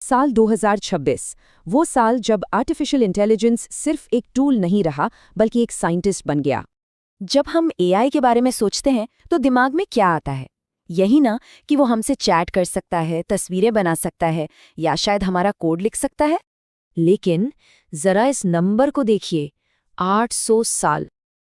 साल 2026, वो साल जब आर्टिफिशियल इंटेलिजेंस सिर्फ एक टूल नहीं रहा बल्कि एक साइंटिस्ट बन गया। जब हम एआई के बारे में सोचते हैं तो दिमाग में क्या आता है? यही ना कि वो हमसे चैट कर सकता है, तस्वीरें बना सकता है या शायद हमारा कोड लिख सकता है। लेकिन जरा इस नंबर को देखिए, 800 साल।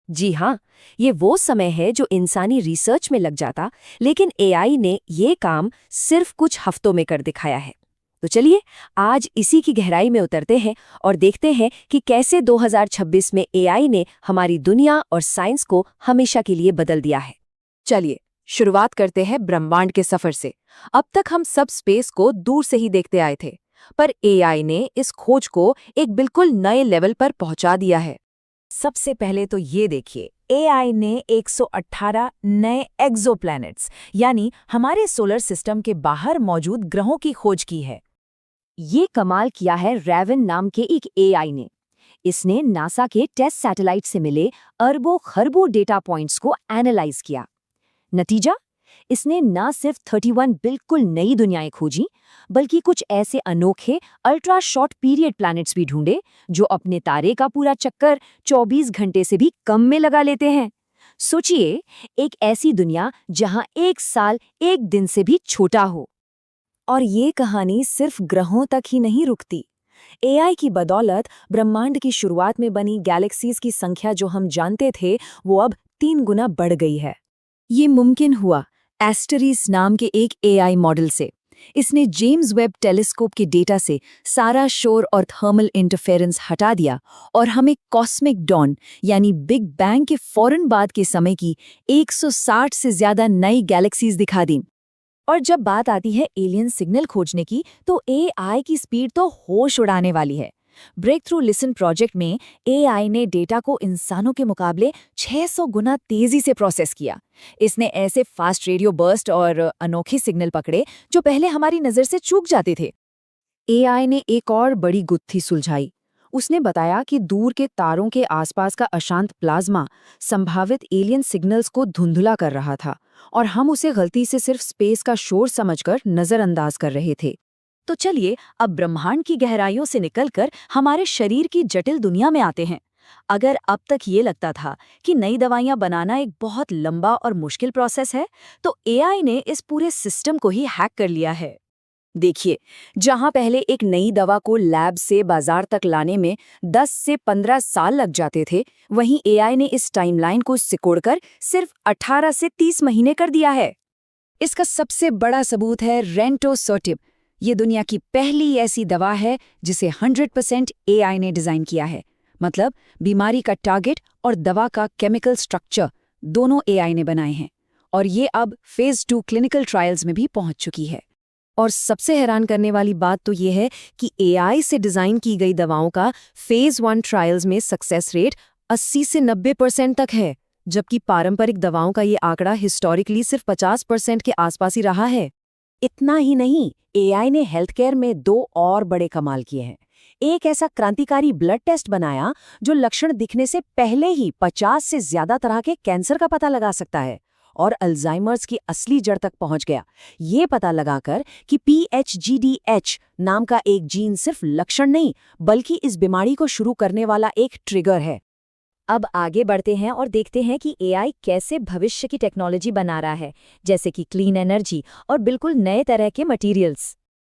जी हाँ, ये वो समय है जो इंसानी रिसर्च में लग जाता, लेकिन एआई ने ये काम सिर्फ कुछ हफ्तों में कर दिखाया है। तो चलिए आज इसी की गहराई में उतरते हैं और देखते हैं कि कैसे 2026 में एआई ने हमारी दुनिया और साइंस को हमेशा के लिए बदल दिया है। चलिए शुरुआत करते हैं ब्रह्मांड के सफर से। अब तक हम सब स्पेस को दूर से ही देखते आए थे, पर एआई ने इस खोज को एक बिल्कुल नए लेवल पर पहुंचा दिया है। सबसे पहले तो ये देखिए, एआई ने 118 नए एक्सोप्लैनेट्स यानी हमारे सोलर सिस्टम के बाहर मौजूद ग्रहों की खोज की है। ये कमाल किया है रेवन नाम के एक एआई ने। इसने नासा के टेस्ट सैटेलाइट से मिले अरबों खरबों डेटा पॉइंट्स को एनालाइज किया। नतीजा, इसने न सिर्फ 31 बिल्कुल नई दुनियाएं खोजी, बल्कि कुछ ऐसे अनोखे अल्ट्रा शॉर्ट पीरियड प्लैनेट्स भी ढूंढे जो अपने तारे का पूरा चक्कर 24 घंटे से भी कम में लगा लेते हैं। सोचिए, एक ऐसी दुनिया जहां एक साल एक दिन से भी छोटा हो। और ये कहानी सिर्फ ग्रहों तक ही नहीं रुकती। एआई की बदौलत ब्रह्मांड की शुरुआत में बनी गैलेक्सीज की संख्या जो हम जानते थे वो अब 3 गुना बढ़ गई है। ये मुमकिन हुआ एस्टेरिस नाम के एक एआई मॉडल से। इसने जेम्स वेब टेलीस्कोप के डेटा से सारा शोर और थर्मल इंटरफेरेंस हटा दिया और हमें कॉस्मिक डॉन यानी बिग बैंग के फौरन बाद के समय की 160 से ज्यादा नई गैलेक्सीज दिखा दी। और जब बात आती है एलियन सिग्नल खोजने की, तो एआई की स्पीड तो होश उड़ाने वाली है। ब्रेक थ्रू लिसन प्रोजेक्ट में एआई ने डेटा को इंसानों के मुकाबले 600 गुना तेजी से प्रोसेस किया। इसने ऐसे फास्ट रेडियो बर्स्ट और अनोखे सिग्नल पकड़े जो पहले हमारी नजर से चूक जाते थे। एआई ने एक और बड़ी गुत्थी सुलझाई। उसने बताया कि दूर के तारों के आसपास का अशांत प्लाज्मा संभावित एलियन सिग्नल्स को धुंधला कर रहा था और हम उसे गलती से सिर्फ स्पेस का शोर समझकर नजरअंदाज कर रहे थे। तो चलिए अब ब्रह्मांड की गहराइयों से निकलकर हमारे शरीर की जटिल दुनिया में आते हैं। अगर अब तक ये लगता था कि नई दवाइयां बनाना एक बहुत लंबा और मुश्किल प्रोसेस है, तो एआई ने इस पूरे सिस्टम को ही हैक कर लिया है। देखिए, जहां पहले एक नई दवा को लैब से बाजार तक लाने में 10 से 15 साल लग जाते थे, वहीं एआई ने इस टाइमलाइन को सिकोड़कर सिर्फ 18 से 30 महीने कर दिया है। इसका सबसे बड़ा सबूत है रेंटोसर्टिब। ये दुनिया की पहली ऐसी दवा है जिसे 100% एआई ने डिजाइन किया है। मतलब बीमारी का टारगेट और दवा का केमिकल स्ट्रक्चर दोनों एआई ने बनाए हैं और ये अब फेज 2 क्लिनिकल ट्रायल्स में भी पहुंच चुकी है। और सबसे हैरान करने वाली बात तो ये है कि एआई से डिजाइन की गई दवाओं का फेज 1 ट्रायल्स में सक्सेस रेट 80 से 90% तक है, जबकि पारंपरिक दवाओं का ये आंकड़ा हिस्टोरिकली सिर्फ 50% के आसपास ही रहा है। इतना ही नहीं, एआई ने हेल्थ केयर में 2 और बड़े कमाल किए हैं। एक ऐसा क्रांतिकारी ब्लड टेस्ट बनाया जो लक्षण दिखने से पहले ही 50 से ज्यादा तरह के कैंसर का पता लगा सकता है और अल्जाइमर्स की असली जड़ तक पहुंच गया, ये पता लगाकर कि PHGDH नाम का एक जीन सिर्फ लक्षण नहीं बल्कि इस बीमारी को शुरू करने वाला एक ट्रिगर है। अब आगे बढ़ते हैं और देखते हैं कि एआई कैसे भविष्य की टेक्नोलॉजी बना रहा है, जैसे कि क्लीन एनर्जी और बिल्कुल नए तरह के मटेरियल्स।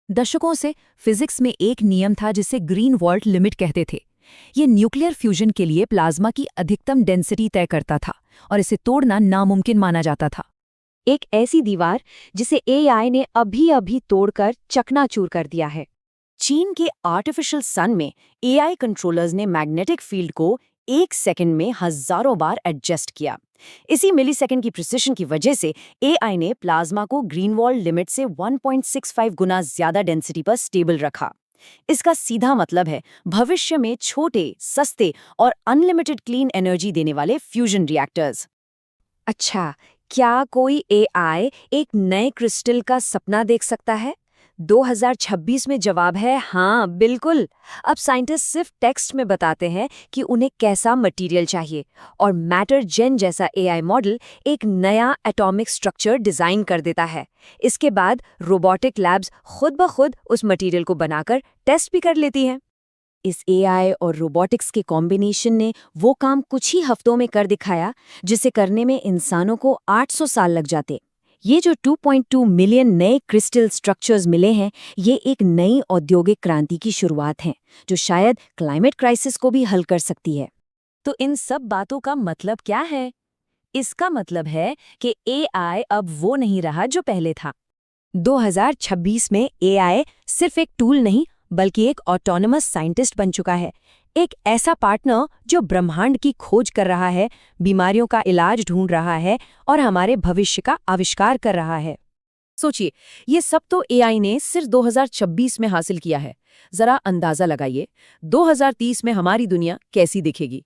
दशकों से फिजिक्स में एक नियम था जिसे ग्रीन वॉल्ट लिमिट कहते थे। ये न्यूक्लियर फ्यूजन के लिए प्लाज्मा की अधिकतम डेंसिटी तय करता था और इसे तोड़ना नामुमकिन माना जाता था। एक ऐसी दीवार जिसे एआई ने अभी तोड़कर चकनाचूर कर दिया है। चीन के आर्टिफिशियल सन में एआई कंट्रोलर्स ने मैग्नेटिक फील्ड को 1 सेकंड में हजारों बार एडजस्ट किया। इसी मिलीसेकंड की प्रिसिशन की वजह से एआई ने प्लाज्मा को ग्रीन वॉल लिमिट से 1.65 गुना ज्यादा डेंसिटी पर स्टेबल रखा। इसका सीधा मतलब है भविष्य में छोटे, सस्ते और अनलिमिटेड क्लीन एनर्जी देने वाले फ्यूजन रिएक्टर्स। अच्छा, क्या कोई एआई एक नए क्रिस्टल का सपना देख सकता है? 2026 में जवाब है हाँ, बिल्कुल। अब साइंटिस्ट सिर्फ टेक्स्ट में बताते हैं कि उन्हें कैसा मटेरियल चाहिए और मैटर जेन जैसा एआई मॉडल एक नया एटॉमिक स्ट्रक्चर डिजाइन कर देता है। इसके बाद रोबोटिक लैब्स खुद ब खुद उस मटेरियल को बनाकर टेस्ट भी कर लेती हैं। इस एआई और रोबोटिक्स के कॉम्बिनेशन ने वो काम कुछ ही हफ्तों में कर दिखाया जिसे करने में इंसानों को 800 साल लग जाते। ये जो 2.2 मिलियन नए क्रिस्टल स्ट्रक्चर्स मिले हैं, ये एक नई औद्योगिक क्रांति की शुरुआत है जो शायद क्लाइमेट क्राइसिस को भी हल कर सकती है। तो इन सब बातों का मतलब क्या है? इसका मतलब है कि एआई अब वो नहीं रहा जो पहले था। 2026 में एआई सिर्फ एक टूल नहीं बल्कि एक ऑटोनमस साइंटिस्ट बन चुका है, एक ऐसा पार्टनर जो ब्रह्मांड की खोज कर रहा है, बीमारियों का इलाज ढूंढ रहा है और हमारे भविष्य का आविष्कार कर रहा है। सोचिए, ये सब तो एआई ने सिर्फ 2026 में हासिल किया है। जरा अंदाजा लगाइए, 2030 में हमारी दुनिया कैसी दिखेगी।